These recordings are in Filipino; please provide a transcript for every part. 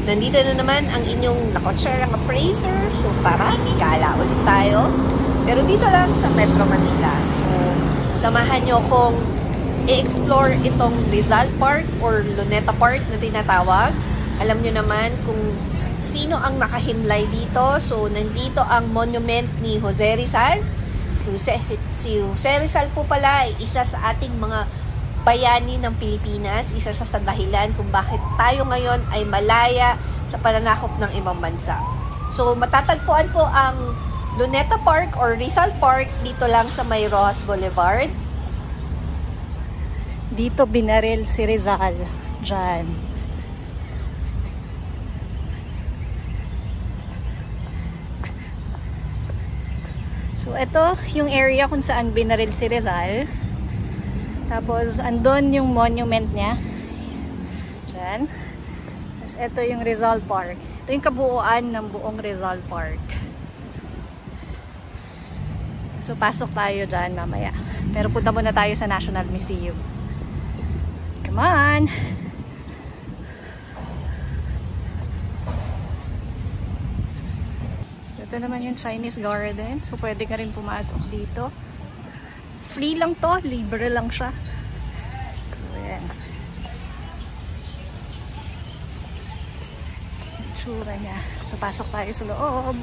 Nandito na naman ang inyong nakotserang appraiser. So tara, gala ulit tayo. Pero dito lang sa Metro Manila. So samahan nyo kong i-explore itong Rizal Park or Luneta Park na tinatawag. Alam nyo naman kung sino ang nakahimlay dito. So nandito ang monument ni Jose Rizal. Si Jose Rizal po pala ay isa sa ating mga bayani ng Pilipinas, isa sa dahilan kung bakit tayo ngayon ay malaya sa pananakop ng ibang bansa. So, matatagpuan po ang Luneta Park or Rizal Park dito lang sa may Rojas Boulevard. Dito binaril si Rizal. Diyan. So, ito yung area kung saan binaril si Rizal. Tapos, andun yung monument niya. Diyan. Tapos, ito yung Rizal Park. Ito yung kabuuan ng buong Rizal Park. So, pasok tayo dyan mamaya. Pero punta muna tayo sa National Museum. Come on! So, ito naman yung Chinese Garden. So, pwede ka rin pumasok dito. Free lang to, libre lang siya. So, ayan. Itsura niya. So, pasok tayo sa loob.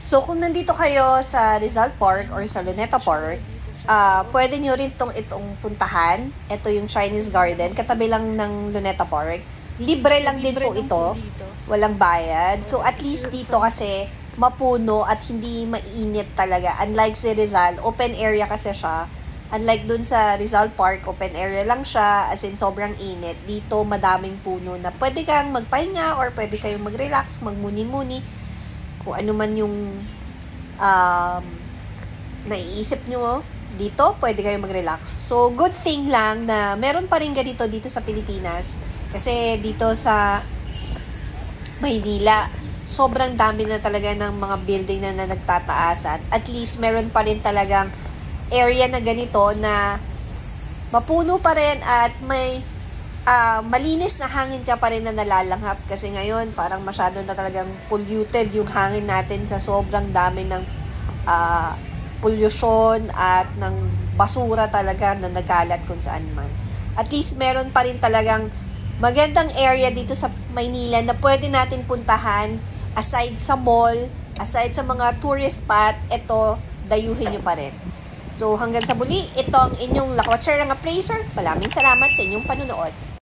So, kung nandito kayo sa Rizal Park or sa Luneta Park, pwede nyo rin itong puntahan. Ito yung Chinese Garden. Katabi lang ng Luneta Park. Libre lang din po ito. Walang bayad. So, at least dito kasi mapuno at hindi mainit talaga. Unlike si Rizal, open area kasi siya. Unlike dun sa Rizal Park, open area lang siya, as in sobrang init. Dito madaming puno na pwede kang magpahinga or pwede kayong mag-relax, magmuni-muni. Kung ano man yung naiisip nyo dito, pwede kayong mag-relax. So, good thing lang na meron pa rin ganito dito sa Pilipinas. Kasi dito sa Maynila, sobrang dami na talaga ng mga building na nagtataasan. At least, meron pa rin talagang area na ganito na mapuno pa rin at may malinis na hangin ka pa rin na nalalanghap. Kasi ngayon, parang masyado na talagang polluted yung hangin natin sa sobrang dami ng pollution at ng basura talaga na nagkalat kung saan man. At least, meron pa rin talagang magandang area dito sa Maynila na pwede natin puntahan. Aside sa mall, aside sa mga tourist spot, ito, dayuhin nyo pa rin. So, hanggang sa muli, ito ang inyong Lakwatsarang Appraiser. Maraming salamat sa inyong panunood.